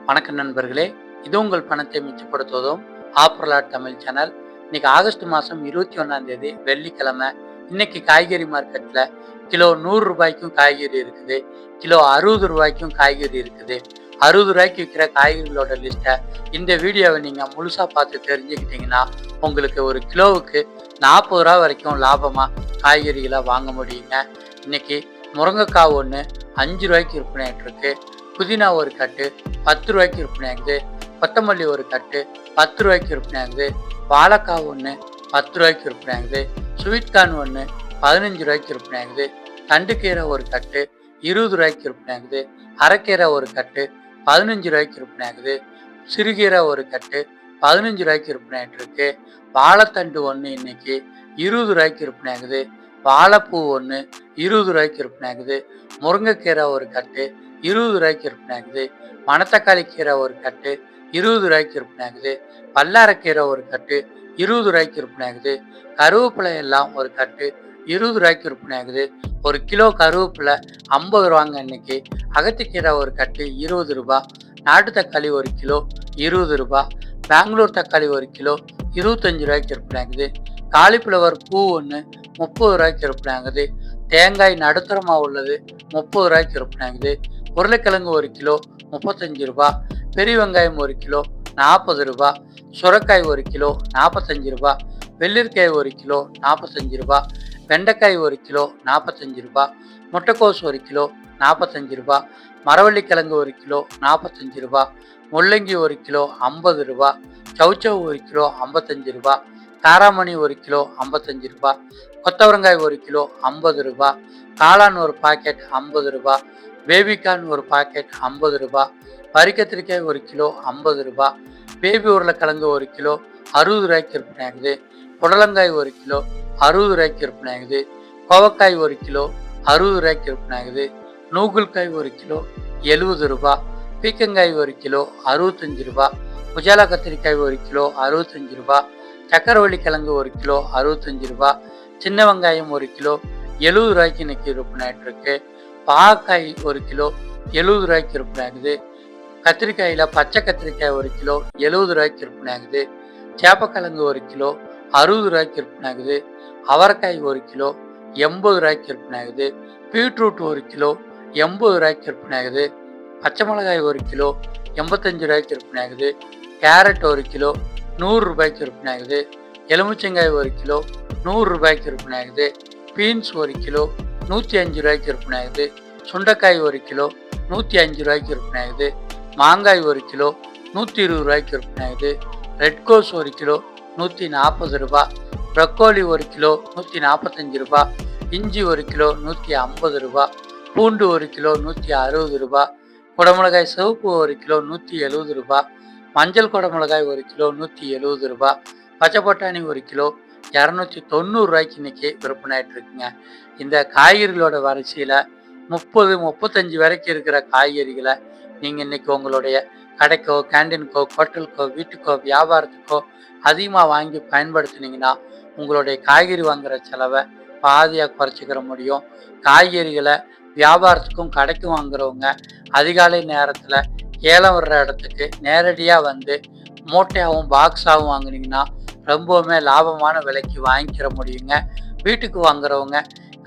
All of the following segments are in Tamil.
வணக்கம் நண்பர்களே, இது உங்கள் பணத்தை மிச்சப்படுத்துவதும் ஆப்ரலாட் தமிழ் சேனல். இன்னைக்கு ஆகஸ்ட் மாதம் 21 வெள்ளிக்கிழமை. இன்னைக்கு காய்கறி மார்க்கெட்டில் கிலோ 100 ரூபாய்க்கும் காய்கறி இருக்குது, கிலோ 60 ரூபாய்க்கும் காய்கறி இருக்குது. 60 ரூபாய்க்கு விற்கிற காய்கறிகளோட லிஸ்ட்டை இந்த வீடியோவை நீங்கள் முழுசாக பார்த்து தெரிஞ்சுக்கிட்டீங்கன்னா உங்களுக்கு ஒரு கிலோவுக்கு 40 ரூபா வரைக்கும் லாபமாக காய்கறிகளை வாங்க முடியுங்க. இன்னைக்கு முருங்கைக்காய் ஒன்று 5 ரூபாய்க்கு விற்பனை ஆகிட்டுருக்கு. புதினா ஒரு கட்டு 10 ரூபாய்க்கு விற்பனை ஆகுது. கொத்தமல்லி ஒரு கட்டு 10 ரூபாய்க்கு விற்பனை ஆகுது. வாழைக்காய் ஒன்று 10 ரூபாய்க்கு விற்பனை ஆகுது. ஸ்வீட் கார்ன் ஒன்று 15 ரூபாய்க்கு விற்பனை ஆகுது. தண்டுக்கீரை ஒரு கட்டு 20 ரூபாய்க்கு விற்பனை ஆகுது. அரைக்கீரை ஒரு கட்டு 15 ரூபாய்க்கு விற்பனை ஆகுது. சிறுகீரை ஒரு கட்டு 15 ரூபாய்க்கு விற்பனை ஆகிட்டு இருக்கு. வாழைத்தண்டு ஒன்று இன்னைக்கு 20 ரூபாய்க்கு விற்பனை ஆகுது. வாழைப்பூ ஒன்று 20 ரூபாய்க்கு விற்பனை ஆகுது. முருங்கைக்கீரை ஒரு கட்டு 20 ரூபாய்க்கு விற்பனை ஆகுது. மணத்தக்காளி கீரை ஒரு கட்டு 20 ரூபாய்க்கு விற்பனை ஆகுது. வல்லாரக்கீரை ஒரு கட்டு 20 ரூபாய்க்கு விற்பனை ஆகுது. கருவேப்பிலை எல்லாம் ஒரு கட்டு 20 ரூபாய்க்கு விற்பனை ஆகுது. ஒரு கிலோ கருவேப்பிலை 50 ரூபாங்க இன்னைக்கு. அகத்திக்கீரை ஒரு கட்டு 20 ரூபா. நாட்டு தக்காளி ஒரு கிலோ 20 ரூபா. பெங்களூர் தக்காளி ஒரு கிலோ 25 ரூபாய்க்கு விற்பனை ஆகுது. காலிஃப்ளவர் பூ ஒன்று 30 ரூபாய்க்கு விற்பனை ஆகுது. தேங்காய் நடுத்தரமாக உள்ளது 30 ரூபாய்க்கு விற்பனை ஆகுது. உருளைக்கிழங்கு ஒரு கிலோ 35 ரூபா. பெரிய வெங்காயம் ஒரு கிலோ 40 ரூபா. சுரைக்காய் ஒரு கிலோ 45 ரூபா. வெள்ளரிக்காய் ஒரு கிலோ 45 ரூபா. வெண்டைக்காய் ஒரு கிலோ 45 ரூபா. முட்டைக்கோஸ் ஒரு கிலோ 45 ரூபா. மரவள்ளிக்கிழங்கு ஒரு கிலோ 45 ரூபா. முள்ளங்கி ஒரு கிலோ 50 ரூபா. சவுச்சவ் ஒரு கிலோ 55 ரூபா. காராமணி ஒரு கிலோ 55 ரூபா. கொத்தவரங்காய் ஒரு கிலோ 50 ரூபா. காளான் ஒரு பாக்கெட் 50 ரூபா. பேபிகார்ன் ஒரு பாக்கெட் 50 ரூபா. பறிக்கத்திரிக்காய் ஒரு கிலோ 50 ரூபா. பேபி உருளைக்கிழங்கு ஒரு கிலோ 60 ரூபாய்க்கு விற்பனை ஆகுது. புடலங்காய் ஒரு கிலோ 60 ரூபாய்க்கு விற்பனை ஆகுது. கோவக்காய் ஒரு கிலோ 60 ரூபாய்க்கு விற்பனை ஆகுது. நூகுல்காய் ஒரு கிலோ 70 ரூபா. பீக்கங்காய் ஒரு கிலோ 65 ரூபா. குஜாலா கத்திரிக்காய் ஒரு கிலோ 65 ரூபா. சக்கரவள்ளி கிழங்கு ஒரு கிலோ 65 ரூபா. சின்ன வெங்காயம் ஒரு கிலோ 70 ரூபாய்க்கு இன்னைக்கு விற்பனை ஆகிட்டு இருக்கு. பாகக்காய் ஒரு கிலோ 70 ரூபாய்க்கு விற்பனை ஆகுது. கத்திரிக்காயில் பச்சை கத்திரிக்காய் ஒரு கிலோ 70 ரூபாய்க்கு விற்பனை ஆகுது. சேப்பக்கிழங்கு ஒரு கிலோ 60 ரூபாய்க்கு விற்பனை ஆகுது. அவரைக்காய் ஒரு கிலோ 80 ரூபாய்க்கு விற்பனை ஆகுது. பீட்ரூட் ஒரு கிலோ 80 ரூபாய்க்கு விற்பனை ஆகுது. பச்சை மிளகாய் ஒரு கிலோ 85 ரூபாய்க்கு விற்பனை ஆகுது. கேரட் ஒரு கிலோ 100 ரூபாய்க்கு விற்பனை ஆகுது. எலுமிச்சங்காய் ஒரு கிலோ 100 ரூபாய்க்கு விற்பனை ஆகுது. பீன்ஸ் ஒரு கிலோ 105 ரூபாய்க்கு விற்பனை ஆகுது. சுண்டைக்காய் ஒரு கிலோ 105 ரூபாய்க்கு விற்பனை ஆகுது. மாங்காய் ஒரு கிலோ 120 ரூபாய்க்கு விற்பனை ஆகுது. ரெட்கோஸ் ஒரு கிலோ 140 ரூபா. ப்ரக்கோலி ஒரு கிலோ 145 ரூபா. இஞ்சி ஒரு கிலோ 150 ரூபா. பூண்டு ஒரு கிலோ 160 ரூபா. குடமிளகாய் சிவப்பு ஒரு கிலோ 170 ரூபா. மஞ்சள் குடமிளகாய் ஒரு கிலோ 170 ரூபா. பச்சை பட்டாணி ஒரு கிலோ 290 ரூபாய்க்கு இன்னைக்கு விற்பனை ஆகிட்டு இருக்குங்க. இந்த காய்கறிகளோட வரிசையில் 30-35 வரைக்கும் இருக்கிற காய்கறிகளை நீங்கள் இன்னைக்கு உங்களுடைய கடைக்கோ, கேண்டீனுக்கோ, ஹோட்டலுக்கோ, வீட்டுக்கோ, வியாபாரத்துக்கோ அதிகமாக வாங்கி பயன்படுத்தினீங்கன்னா உங்களுடைய காய்கறி வாங்குகிற செலவை பாதியாக குறைச்சிக்கிற முடியும். காய்கறிகளை வியாபாரத்துக்கும் கடைக்கும் வாங்குறவங்க அதிகாலை நேரத்தில் ஏலம் வர்ற இடத்துக்கு நேரடியாக வந்து மூட்டையாகவும் பாக்ஸாகவும் வாங்கினீங்கன்னா ரொம்பவுமே லாபமான விலைக்கு வாங்கிக்கிற முடியுங்க. வீட்டுக்கு வாங்குறவங்க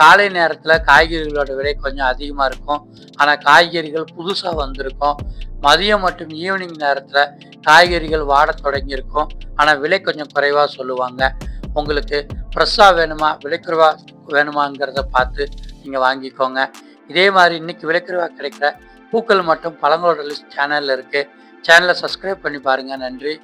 காலை நேரத்தில் காய்கறிகளோட விலை கொஞ்சம் அதிகமாக இருக்கும். ஆனால் காய்கறிகள் புதுசாக வந்திருக்கும். மதியம் மற்றும் ஈவினிங் நேரத்தில் காய்கறிகள் வாட தொடங்கியிருக்கும். ஆனால் விலை கொஞ்சம் குறைவாக சொல்லுவாங்க. உங்களுக்கு ஃப்ரெஷ்ஷாக வேணுமா விலைக்குறைவாக வேணுமாங்கிறத பார்த்து நீங்கள் வாங்கிக்கோங்க. இதே மாதிரி இன்னைக்கு விலைக்குறைவாக கிடைக்கிற பூக்கள் மற்றும் பழங்களோட லிஸ்ட் சேனலில் இருக்குது. சேனலை சப்ஸ்கிரைப் பண்ணி பாருங்கள். நன்றி.